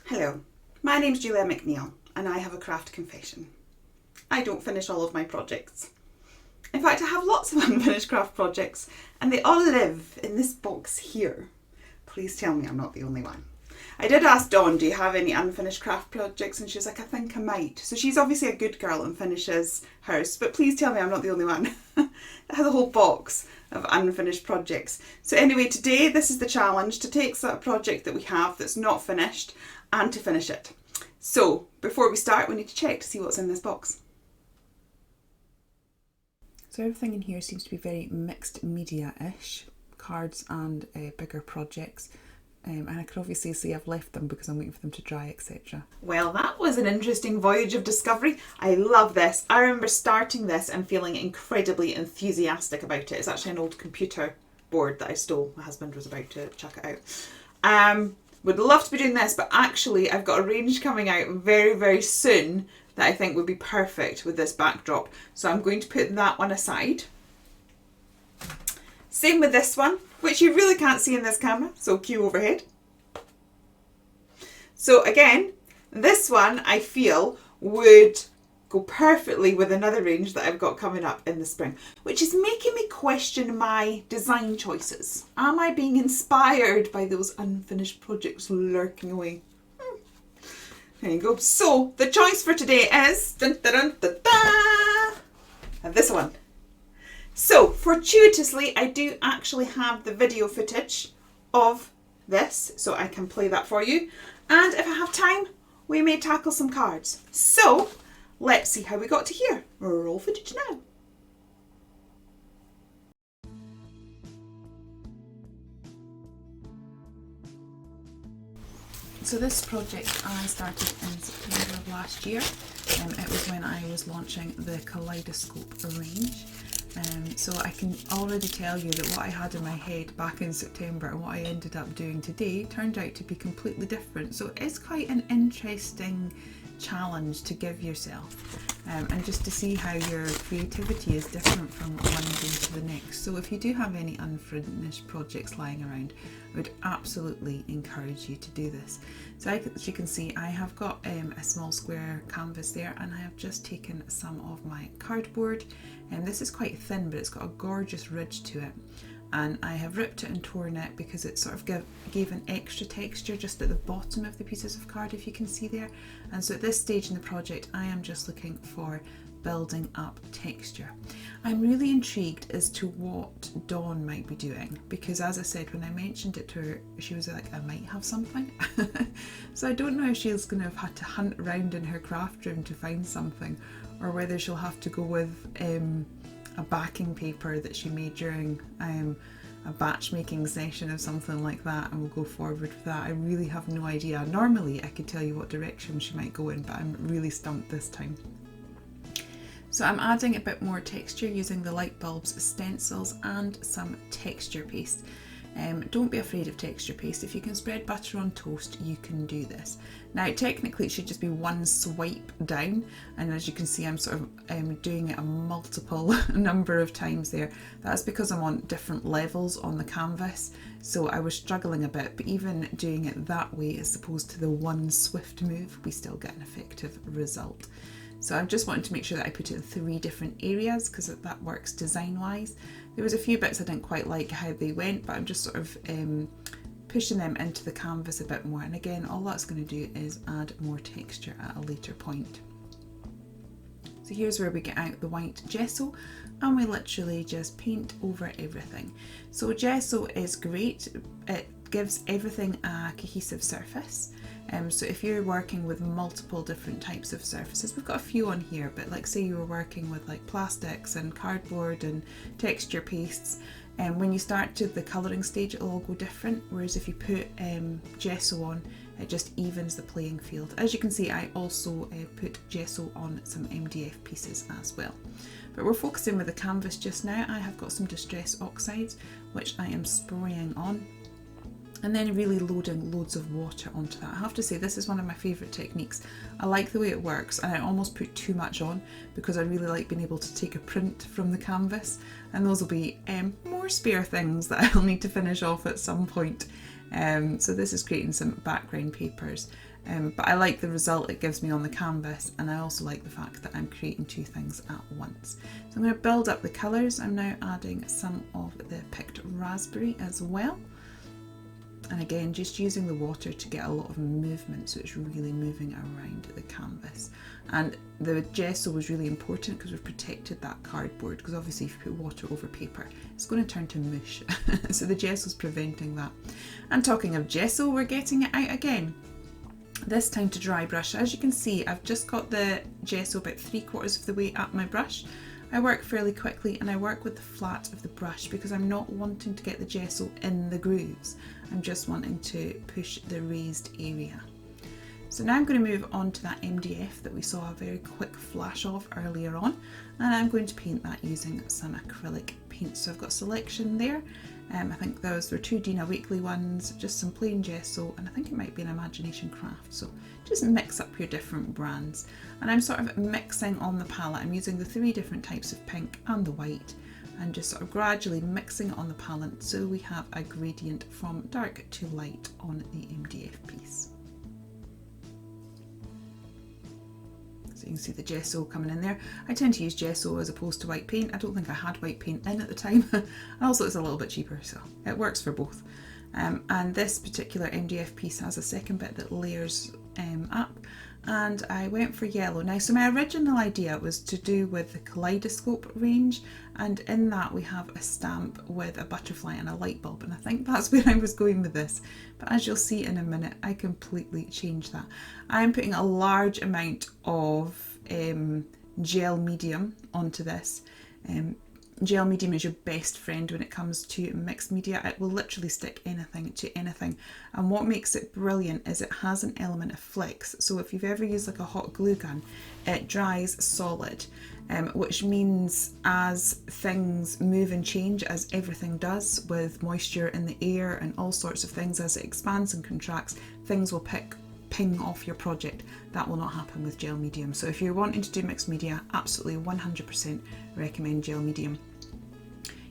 Hello, my name's Julia McNeil and I have a craft confession. I don't finish all of my projects. In fact, I have lots of unfinished craft projects and they all live in this box here. Please tell me I'm not the only one. I did ask Dawn, do you have any unfinished craft projects? And she was like, I think I might. So she's obviously a good girl and finishes hers, but please tell me I'm not the only one. That has a whole box of unfinished projects. So anyway, today this is the challenge, to take a project that we have that's not finished and to finish it. So before we start, we need to check to see what's in this box. So everything in here seems to be very mixed media-ish, cards and bigger projects. And I can obviously see I've left them because I'm waiting for them to dry, etc. Well, that was an interesting voyage of discovery. I love this. I remember starting this and feeling incredibly enthusiastic about it. It's actually an old computer board that I stole. My husband was about to chuck it out. Would love to be doing this, but actually I've got a range coming out very, very soon that I think would be perfect with this backdrop. So I'm going to put that one aside. Same with this one, which you really can't see in this camera, so cue overhead. So again, this one I feel would go perfectly with another range that I've got coming up in the spring, which is making me question my design choices. Am I being inspired by those unfinished projects lurking away? There you go. So the choice for today is dun, dun, dun, dun, dun, this one. So fortuitously, I do actually have the video footage of this, so I can play that for you. And if I have time, we may tackle some cards. So let's see how we got to here. Roll footage now. So this project I started in September of last year. It was when I was launching the Kaleidoscope range. So I can already tell you that what I had in my head back in September and what I ended up doing today turned out to be completely different. So it's quite an interesting challenge to give yourself, and just to see how your creativity is different from one day to the next. So if you do have any unfinished projects lying around, I would absolutely encourage you to do this. So as you can see, I have got a small square canvas there, and I have just taken some of my cardboard, and this is quite thin but it's got a gorgeous ridge to it, and I have ripped it and torn it because it sort of gave an extra texture just at the bottom of the pieces of card, if you can see there. And so at this stage in the project I am just looking for building up texture. I'm really intrigued as to what Dawn might be doing, because as I said, when I mentioned it to her, she was like, I might have something. So I don't know if she's going to have had to hunt around in her craft room to find something, or whether she'll have to go with a backing paper that she made during a batch making session of something like that, and we'll go forward with that. I really have no idea. Normally I could tell you what direction she might go in, but I'm really stumped this time. So I'm adding a bit more texture using the light bulbs, stencils and some texture paste. Don't be afraid of texture paste. If you can spread butter on toast, you can do this. Now technically it should just be one swipe down, and as you can see I'm sort of doing it a multiple number of times there. That's because I'm on different levels on the canvas, so I was struggling a bit, but even doing it that way as opposed to the one swift move, we still get an effective result. So I just wanted to make sure that I put it in 3 different areas because that works design wise. There was a few bits I didn't quite like how they went, but I'm just sort of pushing them into the canvas a bit more. And again, all that's going to do is add more texture at a later point. So here's where we get out the white gesso and we literally just paint over everything. So gesso is great. It gives everything a cohesive surface. So if you're working with multiple different types of surfaces, we've got a few on here, but like say you were working with like plastics and cardboard and texture pastes, and when you start to the colouring stage it'll all go different, whereas if you put gesso on, it just evens the playing field. As you can see, I also put gesso on some MDF pieces as well. But we're focusing with the canvas just now. I have got some distress oxides which I am spraying on, and then really loading loads of water onto that. I have to say, this is one of my favourite techniques. I like the way it works, and I almost put too much on because I really like being able to take a print from the canvas, and those will be more spare things that I'll need to finish off at some point. So this is creating some background papers. But I like the result it gives me on the canvas, and I also like the fact that I'm creating two things at once. So I'm going to build up the colours. I'm now adding some of the picked raspberry as well. And again, just using the water to get a lot of movement, so it's really moving around the canvas. And the gesso was really important because we've protected that cardboard, because obviously if you put water over paper, it's going to turn to mush. So the gesso is preventing that. And talking of gesso, we're getting it out again. This time to dry brush. As you can see, I've just got the gesso about 3/4 of the way up my brush. I work fairly quickly, and I work with the flat of the brush because I'm not wanting to get the gesso in the grooves. I'm just wanting to push the raised area. So now I'm going to move on to that MDF that we saw a very quick flash of earlier on, and I'm going to paint that using some acrylic paint. So I've got a selection there. I think those were 2 Dina Weekly ones, just some plain gesso, and I think it might be an Imagination Craft. So just mix up your different brands. And I'm sort of mixing on the palette. I'm using the 3 different types of pink and the white, and just sort of gradually mixing it on the palette so we have a gradient from dark to light on the MDF piece. So you can see the gesso coming in there. I tend to use gesso as opposed to white paint. I don't think I had white paint in at the time. And also it's a little bit cheaper, so it works for both. And this particular MDF piece has a second bit that layers up, and I went for yellow. Now, so my original idea was to do with the kaleidoscope range, and in that we have a stamp with a butterfly and a light bulb, and I think that's where I was going with this. But as you'll see in a minute, I completely changed that. I'm putting a large amount of gel medium onto this. Gel medium is your best friend when it comes to mixed media. It will literally stick anything to anything, and what makes it brilliant is it has an element of flex. So if you've ever used like a hot glue gun, it dries solid, which means as things move and change, as everything does with moisture in the air and all sorts of things, as it expands and contracts, things will ping off your project. That will not happen with gel medium. So if you're wanting to do mixed media, absolutely 100% recommend gel medium.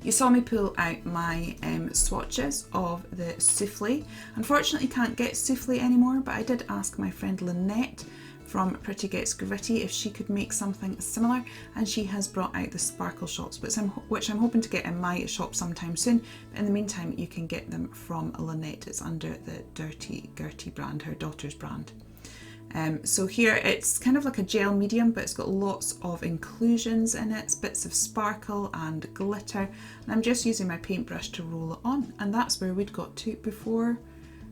You saw me pull out my swatches of the souffle. Unfortunately can't get souffle anymore, but I did ask my friend Lynette from Pretty Gets Gritty if she could make something similar, and she has brought out the sparkle shots, which I'm hoping to get in my shop sometime soon. But in the meantime, you can get them from Lynette. It's under the Dirty Gertie brand, her daughter's brand. So here it's kind of like a gel medium, but it's got lots of inclusions in it, bits of sparkle and glitter, and I'm just using my paintbrush to roll it on, and that's where we'd got to before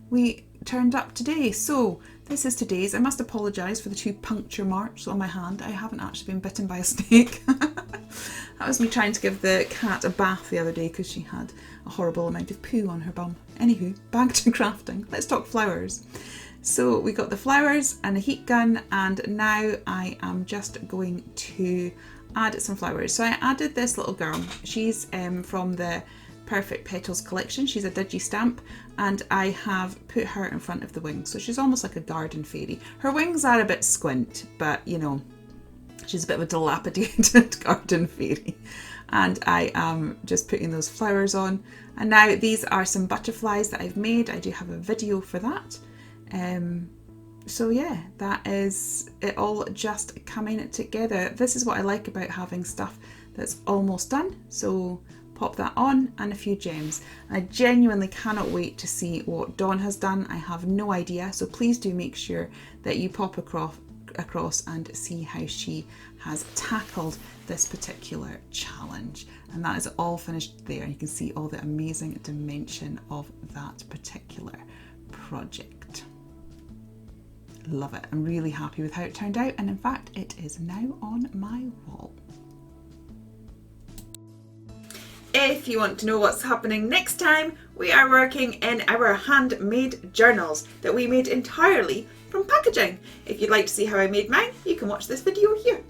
we turned up today. So this is today's. I must apologise for the 2 puncture marks on my hand. I haven't actually been bitten by a snake. That was me trying to give the cat a bath the other day because she had a horrible amount of poo on her bum. Anywho, back to crafting. Let's talk flowers. So we got the flowers and a heat gun, and now I am just going to add some flowers. So I added this little girl. She's from the Perfect Petals collection. She's a digi stamp, and I have put her in front of the wings. So she's almost like a garden fairy. Her wings are a bit squint, but you know, she's a bit of a dilapidated garden fairy. And I am just putting those flowers on. And now these are some butterflies that I've made. I do have a video for that. So yeah, that is it all just coming together. This is what I like about having stuff that's almost done. So pop that on, and a few gems. I genuinely cannot wait to see what Dawn has done. I have no idea, so please do make sure that you pop across and see how she has tackled this particular challenge. And that is all finished there. You can see all the amazing dimension of that particular project. Love it. I'm really happy with how it turned out, and in fact it is now on my wall. If you want to know what's happening next time, we are working in our handmade journals that we made entirely from packaging. If you'd like to see how I made mine, you can watch this video here.